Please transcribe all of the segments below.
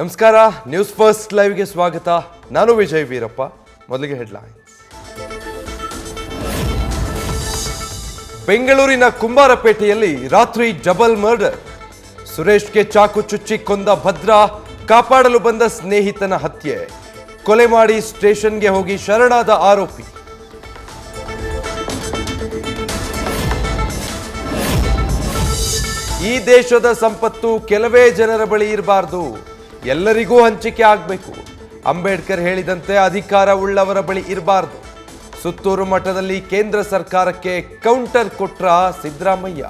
ನಮಸ್ಕಾರ news first ಲೈವ್ಗೆ ಸ್ವಾಗತ. ನಾನು ವಿಜಯ್ ವೀರಪ್ಪ. ಮೊದಲಿಗೆ ಹೆಡ್ಲೈನ್ಸ್. ಬೆಂಗಳೂರಿನ ಕುಂಬಾರಪೇಟೆಯಲ್ಲಿ ರಾತ್ರಿ ಡಬಲ್ ಮರ್ಡರ್. ಸುರೇಶ್ಗೆ ಚಾಕು ಚುಚ್ಚಿ ಕೊಂದ ಭದ್ರಾ, ಕಾಪಾಡಲು ಬಂದ ಸ್ನೇಹಿತನ ಹತ್ಯೆ. ಕೊಲೆ ಮಾಡಿ ಸ್ಟೇಷನ್ಗೆ ಹೋಗಿ ಶರಣಾದ ಆರೋಪಿ. ಈ ದೇಶದ ಸಂಪತ್ತು ಕೆಲವೇ ಜನರ ಬಳಿ ಇರಬಾರದು, ಎಲ್ಲರಿಗೂ ಹಂಚಿಕೆ ಆಗಬೇಕು. ಅಂಬೇಡ್ಕರ್ ಹೇಳಿದಂತೆ ಅಧಿಕಾರ ಉಳ್ಳವರ ಬಳಿ ಇರಬಾರದು. ಸುತ್ತೂರು ಮಠದಲ್ಲಿ ಕೇಂದ್ರ ಸರ್ಕಾರಕ್ಕೆ ಕೌಂಟರ್ ಕೊಟ್ರ ಸಿದ್ದರಾಮಯ್ಯ.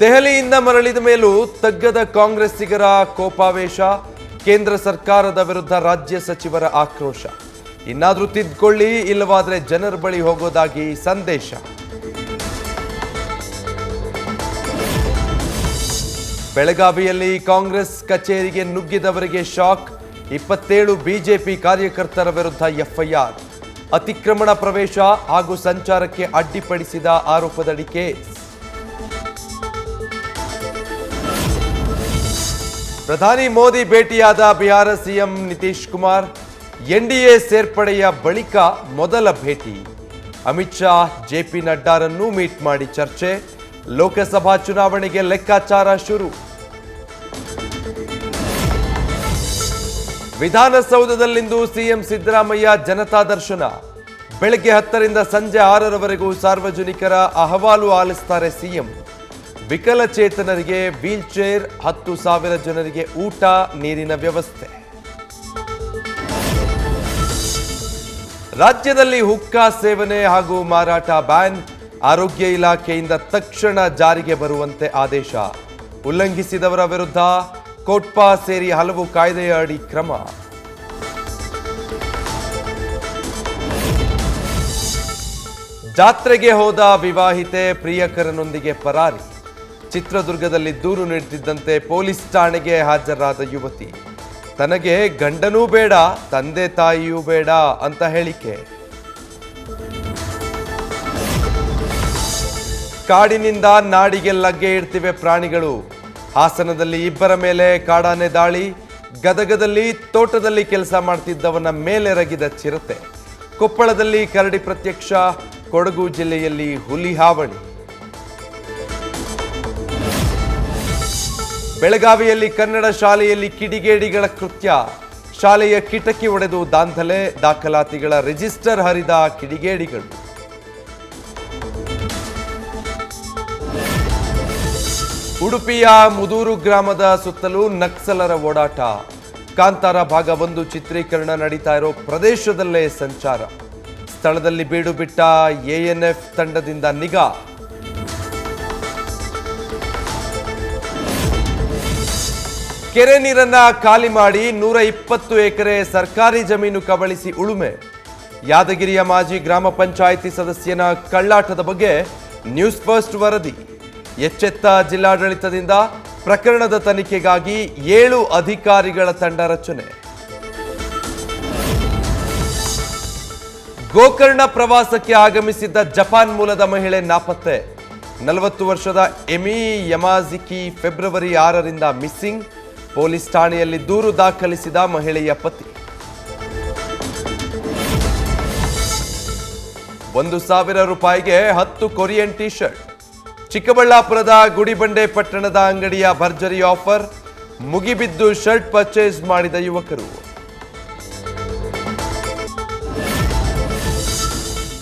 ದೆಹಲಿಯಿಂದ ಮರಳಿದ ಮೇಲೂ ತಗ್ಗದ ಕಾಂಗ್ರೆಸ್ಸಿಗರ ಕೋಪಾವೇಶ. ಕೇಂದ್ರ ಸರ್ಕಾರದ ವಿರುದ್ಧ ರಾಜ್ಯ ಸಚಿವರ ಆಕ್ರೋಶ. ಇನ್ನಾದ್ರೂ ತಿದ್ದುಕೊಳ್ಳಿ, ಇಲ್ಲವಾದ್ರೆ ಜನರ ಬಳಿ ಹೋಗೋದಾಗಿ ಸಂದೇಶ. ಬೆಳಗಾವಿಯಲ್ಲಿ ಕಾಂಗ್ರೆಸ್ ಕಚೇರಿಗೆ ನುಗ್ಗಿದವರಿಗೆ ಶಾಕ್. 27 ಬಿಜೆಪಿ ಕಾರ್ಯಕರ್ತರ ವಿರುದ್ಧ ಎಫ್ಐಆರ್. ಅತಿಕ್ರಮಣ ಪ್ರವೇಶ ಹಾಗೂ ಸಂಚಾರಕ್ಕೆ ಅಡ್ಡಿಪಡಿಸಿದ ಆರೋಪದಡಿ ಕೇಸ್. ಪ್ರಧಾನಿ ಮೋದಿ ಭೇಟಿಯಾದ ಬಿಹಾರ ಸಿಎಂ ನಿತೀಶ್ ಕುಮಾರ್. ಎನ್ಡಿಎ ಸೇರ್ಪಡೆಯ ಬಳಿಕ ಮೊದಲ ಭೇಟಿ. ಅಮಿತ್ ಶಾ ಜೆಪಿ ನಡ್ಡಾರನ್ನು ಮೀಟ್ ಮಾಡಿ ಚರ್ಚೆ. ಲೋಕಸಭಾ ಚುನಾವಣೆಗೆ ಲೆಕ್ಕಾಚಾರ ಶುರು. ವಿಧಾನಸೌಧದಲ್ಲಿಂದು ಸಿಎಂ ಸಿದ್ದರಾಮಯ್ಯ ಜನತಾ ದರ್ಶನ. ಬೆಳಗ್ಗೆ 10ರಿಂದ ಸಂಜೆ 6ರವರೆಗೂ ಸಾರ್ವಜನಿಕರ ಅಹವಾಲು ಆಲಿಸುತ್ತಾರೆ ಸಿಎಂ. ವಿಕಲಚೇತನರಿಗೆ ವೀಲ್ ಚೇರ್, 10,000 ಜನರಿಗೆ ಊಟ ನೀರಿನ ವ್ಯವಸ್ಥೆ. ರಾಜ್ಯದಲ್ಲಿ ಹುಕ್ಕಾ ಸೇವನೆ ಹಾಗೂ ಮಾರಾಟ ಬ್ಯಾನ್. ಆರೋಗ್ಯ ಇಲಾಖೆಯಿಂದ ತಕ್ಷಣ ಜಾರಿಗೆ ಬರುವಂತೆ ಆದೇಶ. ಉಲ್ಲಂಘಿಸಿದವರ ವಿರುದ್ಧ ಕೋಟ್ಪಾ ಸೇರಿ ಹಲವು ಕಾಯ್ದೆಯ ಅಡಿ ಕ್ರಮ. ಜಾತ್ರೆಗೆ ಹೋದ ವಿವಾಹಿತೆ ಪ್ರಿಯಕರನೊಂದಿಗೆ ಪರಾರಿ. ಚಿತ್ರದುರ್ಗದಲ್ಲಿ ದೂರು ನೀಡುತ್ತಿದ್ದಂತೆ ಪೊಲೀಸ್ ಠಾಣೆಗೆ ಹಾಜರಾದ ಯುವತಿ. ತನಗೆ ಗಂಡನೂ ಬೇಡ, ತಂದೆ ತಾಯಿಯೂ ಬೇಡ ಅಂತ ಹೇಳಿಕೆ. ಕಾಡಿನಿಂದ ನಾಡಿಗೆ ಲಗ್ಗೆ ಇಡ್ತಿವೆ ಪ್ರಾಣಿಗಳು. ಹಾಸನದಲ್ಲಿ 2 ಮೇಲೆ ಕಾಡಾನೆ ದಾಳಿ. ಗದಗದಲ್ಲಿ ತೋಟದಲ್ಲಿ ಕೆಲಸ ಮಾಡ್ತಿದ್ದವನ ಮೇಲೆರಗಿದ ಚಿರತೆ. ಕೊಪ್ಪಳದಲ್ಲಿ ಕರಡಿ ಪ್ರತ್ಯಕ್ಷ. ಕೊಡಗು ಜಿಲ್ಲೆಯಲ್ಲಿ ಹುಲಿ ಹಾವಳಿ. ಬೆಳಗಾವಿಯಲ್ಲಿ ಕನ್ನಡ ಶಾಲೆಯಲ್ಲಿ ಕಿಡಿಗೇಡಿಗಳ ಕೃತ್ಯ. ಶಾಲೆಯ ಕಿಟಕಿ ಒಡೆದು ದಾಂಧಲೆ. ದಾಖಲಾತಿಗಳ ರಿಜಿಸ್ಟರ್ ಹರಿದ ಕಿಡಿಗೇಡಿಗಳು. ಉಡುಪಿಯ ಮುದೂರು ಗ್ರಾಮದ ಸುತ್ತಲೂ ನಕ್ಸಲರ ಓಡಾಟ. ಕಾಂತಾರ ಭಾಗ 1 ಚಿತ್ರೀಕರಣ ನಡೀತಾ ಇರೋ ಪ್ರದೇಶದಲ್ಲೇ ಸಂಚಾರ. ಸ್ಥಳದಲ್ಲಿ ಬೀಡು ಬಿಟ್ಟ ಎಎನ್ಎಫ್ ತಂಡದಿಂದ ನಿಗಾ. ಕೆರೆ ನೀರನ್ನ ಖಾಲಿ ಮಾಡಿ 120 ಎಕರೆ ಸರ್ಕಾರಿ ಜಮೀನು ಕಬಳಿಸಿ ಉಳುಮೆ. ಯಾದಗಿರಿಯ ಮಾಜಿ ಗ್ರಾಮ ಪಂಚಾಯಿತಿ ಸದಸ್ಯನ ಕಳ್ಳಾಟದ ಬಗ್ಗೆ ನ್ಯೂಸ್ ಫಸ್ಟ್ ವರದಿ. ಎಚ್ಚೆತ್ತ ಜಿಲ್ಲಾಡಳಿತದಿಂದ ಪ್ರಕರಣದ ತನಿಖೆಗಾಗಿ 7 ಅಧಿಕಾರಿಗಳ ತಂಡ ರಚನೆ. ಗೋಕರ್ಣ ಪ್ರವಾಸಕ್ಕೆ ಆಗಮಿಸಿದ್ದ ಜಪಾನ್ ಮೂಲದ ಮಹಿಳೆ ನಾಪತ್ತೆ. 40 ವರ್ಷದ ಎಮಿ ಯಮಾಜಿಕಿ ಫೆಬ್ರವರಿ 6ರಿಂದ ಮಿಸ್ಸಿಂಗ್. ಪೊಲೀಸ್ ಠಾಣೆಯಲ್ಲಿ ದೂರು ದಾಖಲಿಸಿದ ಮಹಿಳೆಯ ಪತಿ. 1,000 ರೂಪಾಯಿಗೆ 10 ಕೊರಿಯನ್ ಟಿ ಶರ್ಟ್. ಚಿಕ್ಕಬಳ್ಳಾಪುರದ ಗುಡಿಬಂಡೆ ಪಟ್ಟಣದ ಅಂಗಡಿಯ ಭರ್ಜರಿ ಆಫರ್. ಮುಗಿಬಿದ್ದು ಶರ್ಟ್ ಪರ್ಚೇಸ್ ಮಾಡಿದ ಯುವಕರು.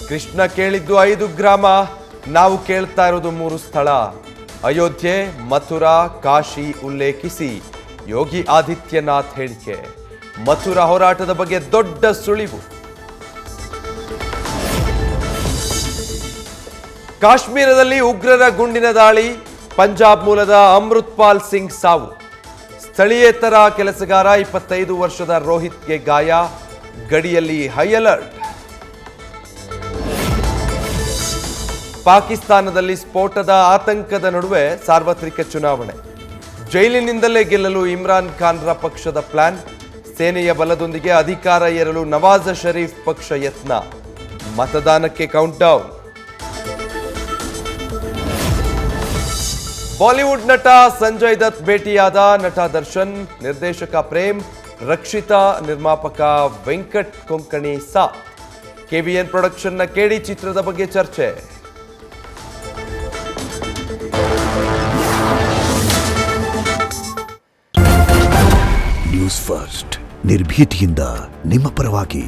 ಕೃಷ್ಣ ಕೇಳಿದ್ದು 5 ಗ್ರಾಮ, ನಾವು ಕೇಳ್ತಾ ಇರೋದು 3 ಸ್ಥಳ. ಅಯೋಧ್ಯೆ, ಮಥುರಾ, ಕಾಶಿ ಉಲ್ಲೇಖಿಸಿ ಯೋಗಿ ಆದಿತ್ಯನಾಥ್ ಹೇಳಿಕೆ. ಮಥುರಾ ಹೋರಾಟದ ಬಗ್ಗೆ ದೊಡ್ಡ ಸುಳಿವು. ಕಾಶ್ಮೀರದಲ್ಲಿ ಉಗ್ರರ ಗುಂಡಿನ ದಾಳಿ. ಪಂಜಾಬ್ ಮೂಲದ ಅಮೃತ್ಪಾಲ್ ಸಿಂಗ್ ಸಾವು. ಸ್ಥಳೀಯೇತರ ಕೆಲಸಗಾರ 25 ವರ್ಷದ ರೋಹಿತ್ಗೆ ಗಾಯ. ಗಡಿಯಲ್ಲಿ ಹೈ ಅಲರ್ಟ್. ಪಾಕಿಸ್ತಾನದಲ್ಲಿ ಸ್ಫೋಟದ ಆತಂಕದ ನಡುವೆ ಸಾರ್ವತ್ರಿಕ ಚುನಾವಣೆ. ಜೈಲಿನಿಂದಲೇ ಗೆಲ್ಲಲು ಇಮ್ರಾನ್ ಖಾನ್ರ ಪಕ್ಷದ ಪ್ಲಾನ್. ಸೇನೆಯ ಬಲದೊಂದಿಗೆ ಅಧಿಕಾರ ಏರಲು ನವಾಜ್ ಶರೀಫ್ ಪಕ್ಷ ಯತ್ನ. ಮತದಾನಕ್ಕೆ ಕೌಂಟ್ ಡೌನ್. ಬಾಲಿವುಡ್ ನಟ ಸಂಜಯ್ ದತ್ ಭೇಟಿಯಾದ ನಟ ದರ್ಶನ್, ನಿರ್ದೇಶಕ ಪ್ರೇಮ್, ರಕ್ಷಿತಾ, ನಿರ್ಮಾಪಕ ವೆಂಕಟ್ ಕೊಂಕಣಿ ಸಾಥ್. ಕೆವಿಎನ್ ಪ್ರೊಡಕ್ಷನ್ನ ಕೇಡಿ ಚಿತ್ರದ ಬಗ್ಗೆ ಚರ್ಚೆ. ನ್ಯೂಸ್ ಫಸ್ಟ್ ನಿರ್ಭೀತಿಯಿಂದ ನಿಮ್ಮ ಪರವಾಗಿ.